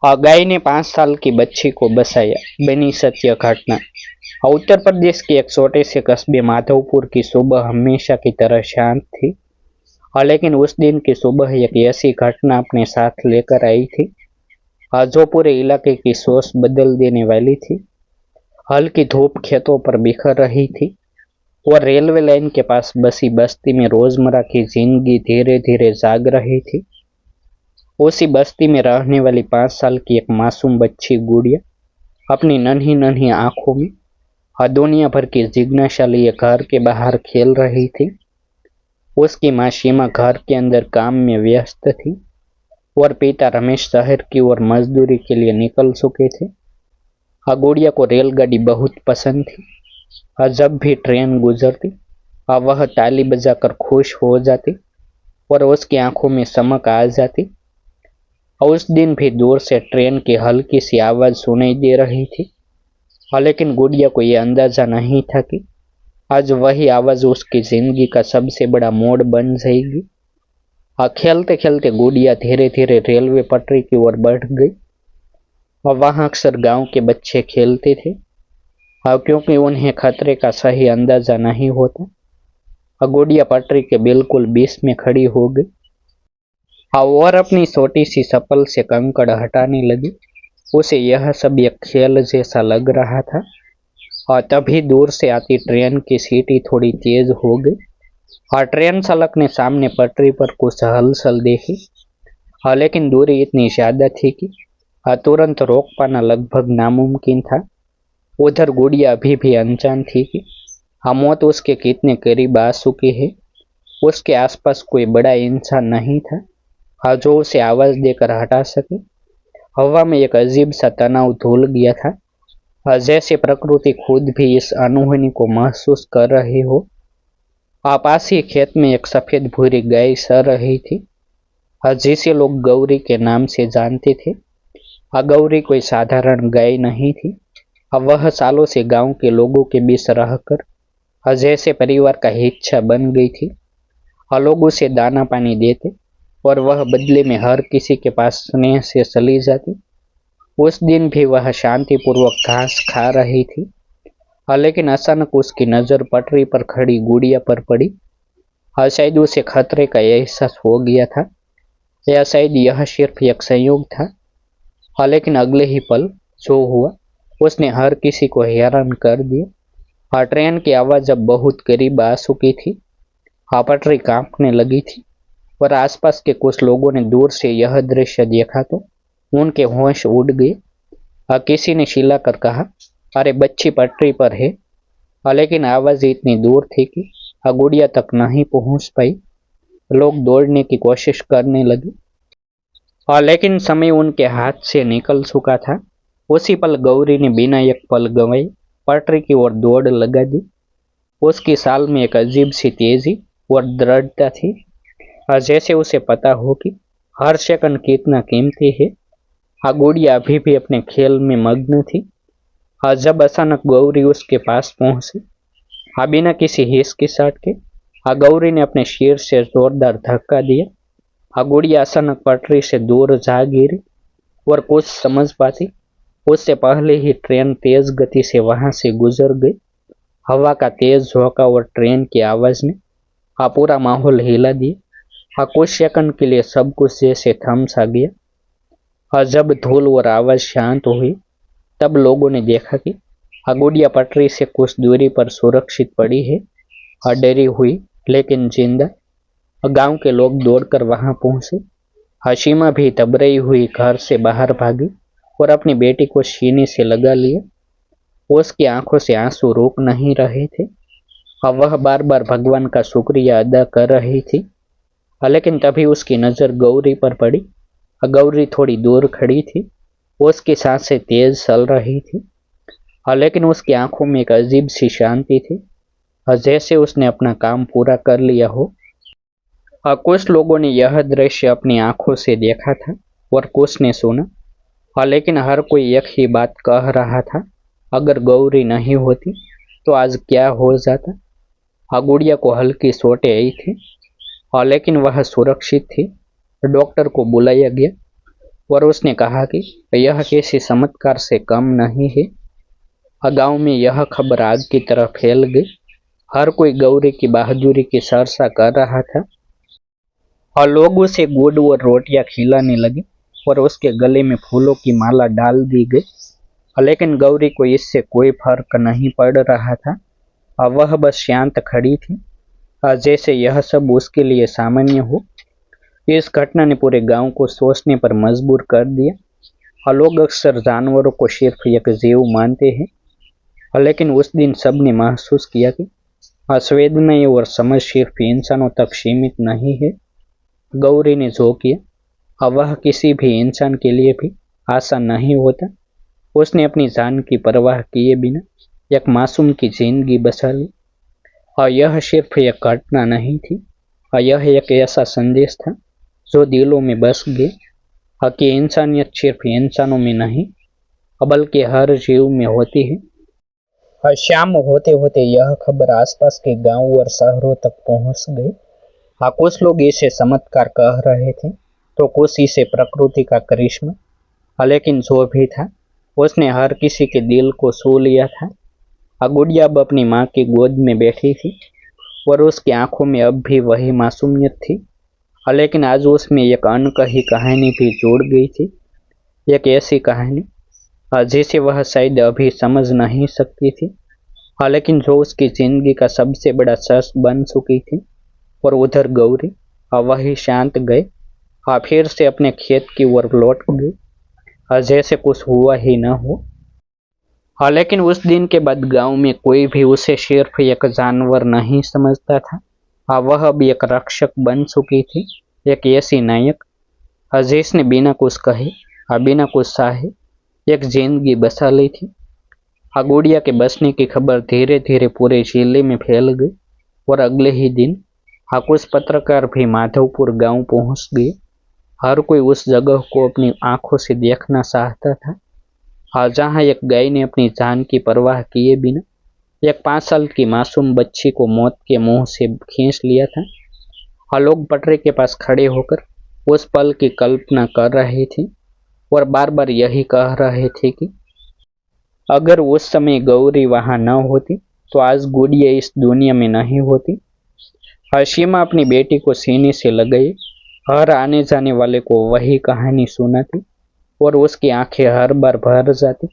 गाय ने 5 साल की बच्ची को बचाया, बनी सत्य घटना। उत्तर प्रदेश के एक छोटे से कस्बे माधवपुर की सुबह हमेशा की तरह शांत थी। लेकिन उस दिन की सुबह एक ऐसी घटना अपने साथ लेकर आई थी जो पूरे इलाके की सोच बदल देने वाली थी। हल्की धूप खेतों पर बिखर रही थी और रेलवे लाइन के पास बसी बस्ती में रोजमर्रा की जिंदगी धीरे धीरे जाग रही थी। उसी बस्ती में रहने वाली 5 साल की एक मासूम बच्ची गुड़िया अपनी नन्ही नन्ही आंखों में दुनिया भर की जिज्ञासा लिए घर के बाहर खेल रही थी। उसकी माँ सीमा घर के अंदर काम में व्यस्त थी और पिता रमेश शहर की ओर मजदूरी के लिए निकल चुके थे। गुड़िया को रेलगाड़ी बहुत पसंद थी। जब भी ट्रेन गुजरती वह ताली बजाकर खुश हो जाती और उसकी आंखों में चमक आ जाती। उस दिन भी दूर से ट्रेन की हल्की सी आवाज सुनाई दे रही थी, लेकिन गुड़िया को यह अंदाजा नहीं था कि आज वही आवाज उसकी जिंदगी का सबसे बड़ा मोड़ बन जाएगी। खेलते खेलते गुड़िया धीरे धीरे रेलवे पटरी की ओर बढ़ गई। वहां अक्सर गांव के बच्चे खेलते थे, क्योंकि उन्हें खतरे का सही अंदाजा नहीं होता। गुड़िया पटरी के बिल्कुल बीच में खड़ी हो गई और अपनी छोटी सी चप्पल से कंकड़ हटाने लगी। उसे यह सब एक खेल जैसा लग रहा था। और तभी दूर से आती ट्रेन की सीटी थोड़ी तेज हो गई और ट्रेन चालक ने सामने पटरी पर कुछ हलचल देखी। लेकिन दूरी इतनी ज्यादा थी कि तुरंत रोक पाना लगभग नामुमकिन था। उधर गुड़िया अभी भी अनजान थी कि मौत उसके कितने करीब आ चुकी है। उसके आसपास कोई बड़ा इंसान नहीं था जो उसे आवाज देकर हटा सके। हवा में एक अजीब सा तनाव धुल गया था, जैसे प्रकृति खुद भी इस अनहोनी को महसूस कर रही हो। पास ही खेत में एक सफेद भूरी गाय सर रही थी, जिसे लोग गौरी के नाम से जानते थे। गौरी कोई साधारण गाय नहीं थी। वह सालों से गांव के लोगों के बीच रहकर जैसे परिवार का हिस्सा बन गई थी। लोग उसे दाना पानी देते और वह बदले में हर किसी के पास स्नेह से चली जाती। उस दिन भी वह शांतिपूर्वक घास खा रही थी, लेकिन अचानक उसकी नजर पटरी पर खड़ी गुड़िया पर पड़ी। शायद उसे खतरे का एहसास हो गया था, या शायद यह सिर्फ एक संयोग था। लेकिन अगले ही पल जो हुआ उसने हर किसी को हैरान कर दिया। ट्रेन की आवाज अब बहुत करीब आ चुकी थी। पटरी कांपने लगी थी और आसपास के कुछ लोगों ने दूर से यह दृश्य देखा तो उनके होश उड़ गए। किसी ने चिल्लाकर कहा, अरे बच्ची पटरी पर है। लेकिन आवाज इतनी दूर थी कि गुड़िया तक नहीं पहुंच पाई। लोग दौड़ने की कोशिश करने लगे, लेकिन समय उनके हाथ से निकल चुका था। उसी पल गौरी ने बिना एक पल गंवाए पटरी की ओर दौड़ लगा दी। उसकी चाल में एक अजीब सी तेजी और दृढ़ता थी, जैसे उसे पता हो कि हर सेकंड कितना कीमती है। गुड़िया अभी भी अपने खेल में मग्न थी। जब अचानक गौरी उसके पास पहुंची, बिना किसी हिचकिचाहट के गौरी ने अपने सिर से जोरदार धक्का दिया। गुड़िया अचानक पटरी से दूर जा गिरी और कुछ समझ पाती उससे पहले ही ट्रेन तेज गति से वहां से गुजर गई। हवा का तेज झोंका और ट्रेन की आवाज ने पूरा माहौल हिला दिया। कुछ सेकंड के लिए सब कुछ जैसे थम सा गया। जब धूल और आवाज शांत हुई तब लोगों ने देखा कि गुड़िया पटरी से कुछ दूरी पर सुरक्षित पड़ी है, डरी हुई लेकिन जिंदा। गांव के लोग दौड़कर वहां पहुंचे। हसीमा भी तबरई हुई घर से बाहर भागी और अपनी बेटी को सीने से लगा लिया। उसकी आंखों से आंसू रुक नहीं रहे थे। वह बार बार भगवान का शुक्रिया अदा कर रही थी। लेकिन तभी उसकी नजर गौरी पर पड़ी। गौरी थोड़ी दूर खड़ी थी। उसकी सांसें तेज चल रही थी, लेकिन उसकी आंखों में एक अजीब सी शांति थी, जैसे उसने अपना काम पूरा कर लिया हो। कुछ लोगों ने यह दृश्य अपनी आंखों से देखा था और कुछ ने सुना, लेकिन हर कोई एक ही बात कह रहा था, अगर गौरी नहीं होती तो आज क्या हो जाता। गुड़िया को हल्की चोटें आई थी, लेकिन वह सुरक्षित थी। डॉक्टर को बुलाया गया और उसने कहा कि यह किसी चमत्कार से कम नहीं है। गांव में यह खबर आग की तरह फैल गई। हर कोई गौरी की बहादुरी की चर्चा कर रहा था और लोग उसे गुड़ और रोटियां खिलाने लगे और उसके गले में फूलों की माला डाल दी गई। लेकिन गौरी को इससे कोई फर्क नहीं पड़ रहा था। वह बस शांत खड़ी थी, जैसे यह सब उसके लिए सामान्य हो। इस घटना ने पूरे गांव को सोचने पर मजबूर कर दिया। लोग अक्सर जानवरों को सिर्फ एक जीव मानते हैं, लेकिन उस दिन सबने महसूस किया कि संवेदनाएं और समझ सिर्फ इंसानों तक सीमित नहीं है। गौरी ने जो किया वह किसी भी इंसान के लिए भी आसान नहीं होता। उसने अपनी जान की परवाह किए बिना एक मासूम की जिंदगी बचा ली। और यह सिर्फ एक घटना नहीं थी, और यह एक ऐसा संदेश था जो दिलों में बस गए कि इंसानियत सिर्फ इंसानों में नहीं बल्कि हर जीव में होती है। और शाम होते होते यह खबर आसपास के गांव और शहरों तक पहुंच गई। कुछ लोग इसे चमत्कार कह रहे थे तो कुछ इसे प्रकृति का करिश्मा। लेकिन जो भी था उसने हर किसी के दिल को छू लिया था। गुड़िया अब अपनी माँ की गोद में बैठी थी और उसकी आंखों में अब भी वही मासूमियत थी। लेकिन आज उसमें एक अनकही कहानी भी जुड़ गई थी। एक ऐसी कहानी जिसे वह शायद अभी समझ नहीं सकती थी, लेकिन जो उसकी जिंदगी का सबसे बड़ा सच बन चुकी थी। और उधर गौरी वही शांत गए, फिर से अपने खेत की ओर लौट गई, जैसे कुछ हुआ ही न हो। लेकिन उस दिन के बाद गांव में कोई भी उसे सिर्फ एक जानवर नहीं समझता था। वह अब एक रक्षक बन चुकी थी, एक ऐसी नायक जिसने बिना कुछ कहे बिना कुछ चाहे एक जिंदगी बसा ली थी। गुड़िया के बसने की खबर धीरे धीरे पूरे जिले में फैल गई और अगले ही दिन कुछ पत्रकार भी माधवपुर गांव पहुंच गए। हर कोई उस जगह को अपनी आंखों से देखना चाहता था, जहां एक गाय ने अपनी जान की परवाह किए बिना एक 5 साल की मासूम बच्ची को मौत के मुंह से खींच लिया था। लोग पटरी के पास खड़े होकर उस पल की कल्पना कर रहे थे और बार बार यही कह रहे थे कि अगर उस समय गौरी वहां न होती तो आज गुड़िया इस दुनिया में नहीं होती। हसीमा अपनी बेटी को सीने से लगाए हर आने जाने वाले को वही कहानी सुनाती और उसकी आंखें हर बार भर जाती।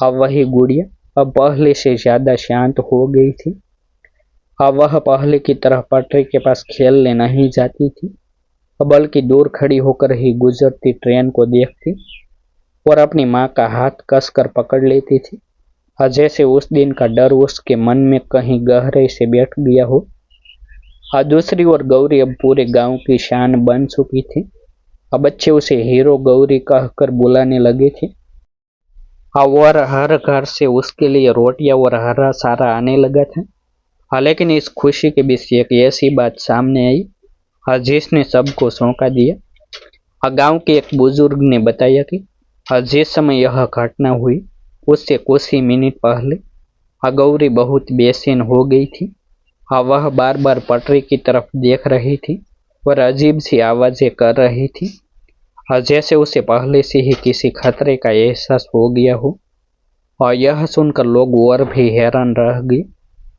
अब वही गुड़िया अब पहले से ज्यादा शांत हो गई थी। अब वह पहले की तरह पटरी के पास खेलने नहीं जाती थी, बल्कि दूर खड़ी होकर ही गुजरती ट्रेन को देखती और अपनी माँ का हाथ कसकर पकड़ लेती थी, जैसे उस दिन का डर उसके मन में कहीं गहरे से बैठ गया हो। दूसरी ओर गौरी अब पूरे गांव की शान बन चुकी थी। अब बच्चे उसे हीरो गौरी कहकर बुलाने लगे थे। और हर घर से उसके लिए रोटियां और हरा सारा आने लगा था। लेकिन इस खुशी के बीच एक ऐसी बात सामने आई जिसने सबको चौंका दिया। गांव के एक बुजुर्ग ने बताया कि जिस समय यह घटना हुई उससे कुछ ही मिनट पहले गौरी बहुत बेचैन हो गई थी। वह बार बार पटरी की तरफ देख रही थी और अजीब सी आवाजें कर रही थी, जैसे उसे पहले से ही किसी खतरे का एहसास हो गया हो। और यह सुनकर लोग और भी हैरान रह गए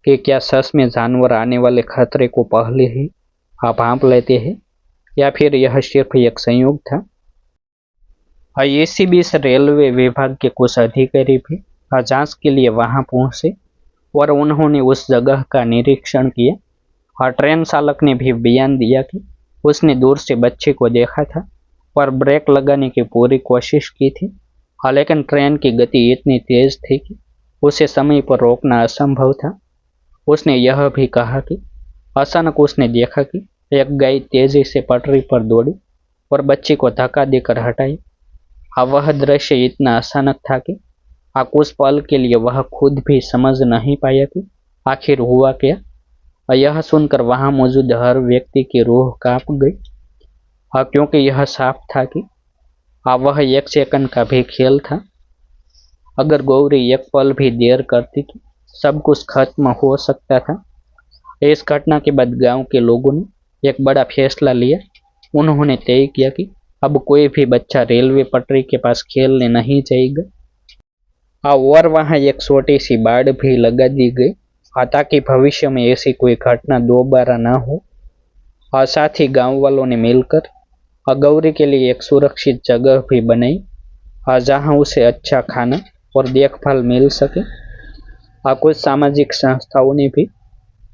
कि क्या सच में जानवर आने वाले खतरे को पहले ही भांप लेते हैं या फिर यह सिर्फ एक संयोग था। इसी बीच रेलवे विभाग के कुछ अधिकारी भी जांच के लिए वहां पहुंचे और उन्होंने उस जगह का निरीक्षण किया। और ट्रेन चालक ने भी बयान दिया कि उसने दूर से बच्चे को देखा था और ब्रेक लगाने की पूरी कोशिश की थी, लेकिन ट्रेन की गति इतनी तेज थी कि उसे समय पर रोकना असंभव था। उसने यह भी कहा कि अचानक उसने देखा कि एक गाय तेजी से पटरी पर दौड़ी और बच्चे को धक्का देकर हटाई। वह दृश्य इतना अचानक था कि कुछ पल के लिए वह खुद भी समझ नहीं पाया कि आखिर हुआ क्या। यह सुनकर वहां मौजूद हर व्यक्ति की रूह कांप गई, क्योंकि यह साफ था कि वह एक सेकंड का भी खेल था। अगर गौरी एक पल भी देर करती तो सब कुछ खत्म हो सकता था। इस घटना के बाद गांव के लोगों ने एक बड़ा फैसला लिया। उन्होंने तय किया कि अब कोई भी बच्चा रेलवे पटरी के पास खेलने नहीं जाएगा। और वहाँ एक छोटी सी बाड़ भी लगा दी गई ताकि भविष्य में ऐसी कोई घटना दोबारा ना हो। और साथ ही गांव वालों ने मिलकर गौरी के लिए एक सुरक्षित जगह भी बनाई जहां उसे अच्छा खाना और देखभाल मिल सके। कुछ सामाजिक संस्थाओं ने भी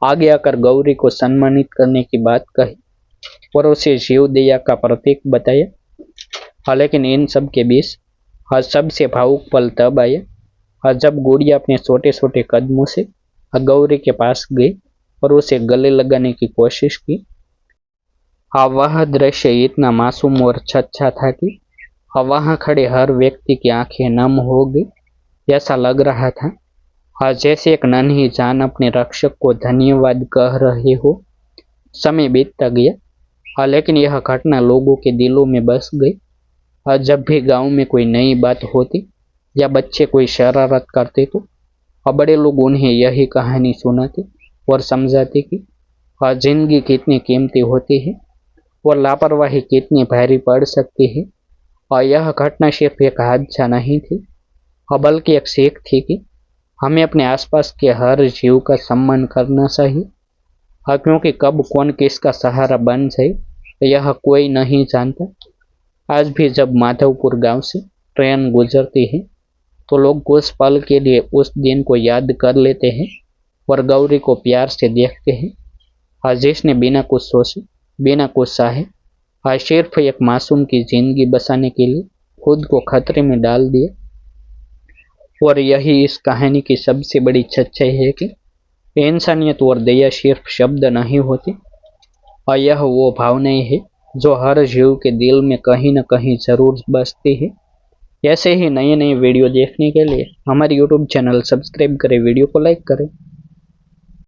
आगे आकर गौरी को सम्मानित करने की बात कही और उसे जीव दया का प्रतीक बताया। लेकिन इन सब के बीच सबसे भावुक पल तब आया जब गुड़िया अपने छोटे छोटे कदमों से गौरी के पास गई और उसे गले लगाने की कोशिश की। वह दृश्य इतना मासूम और अच्छा था कि वहां खड़े हर व्यक्ति की आंखें नम हो गई। ऐसा लग रहा था जैसे एक नन्ही जान अपने रक्षक को धन्यवाद कह रहे हो। समय बीतता गया लेकिन यह घटना लोगों के दिलों में बस गई। जब भी गांव में कोई नई बात होती या बच्चे कोई शरारत करते तो बड़े लोग उन्हें यही कहानी सुनाते और समझाते कि जिंदगी कितनी कीमती होती है और लापरवाही कितनी भारी पड़ सकती है। और यह घटना सिर्फ एक हादसा नहीं थी बल्कि एक सीख थी कि हमें अपने आसपास के हर जीव का सम्मान करना चाहिए। क्योंकि कब कौन किसका सहारा बन जाए यह कोई नहीं जानता। आज भी जब माधवपुर गांव से ट्रेन गुजरती है तो लोग कुछ पल के लिए उस दिन को याद कर लेते हैं और गौरी को प्यार से देखते हैं जिसने बिना कुछ सोचे बिना कुछ चाहे सिर्फ एक मासूम की जिंदगी बचाने के लिए खुद को खतरे में डाल दिया। और यही इस कहानी की सबसे बड़ी सच्चाई है कि इंसानियत और दया सिर्फ शब्द नहीं होती और यह वो भावनाएं है जो हर जीव के दिल में कहीं न कहीं जरूर बसती है। ऐसे ही नए नए वीडियो देखने के लिए हमारे YouTube चैनल सब्सक्राइब करें, वीडियो को लाइक करें।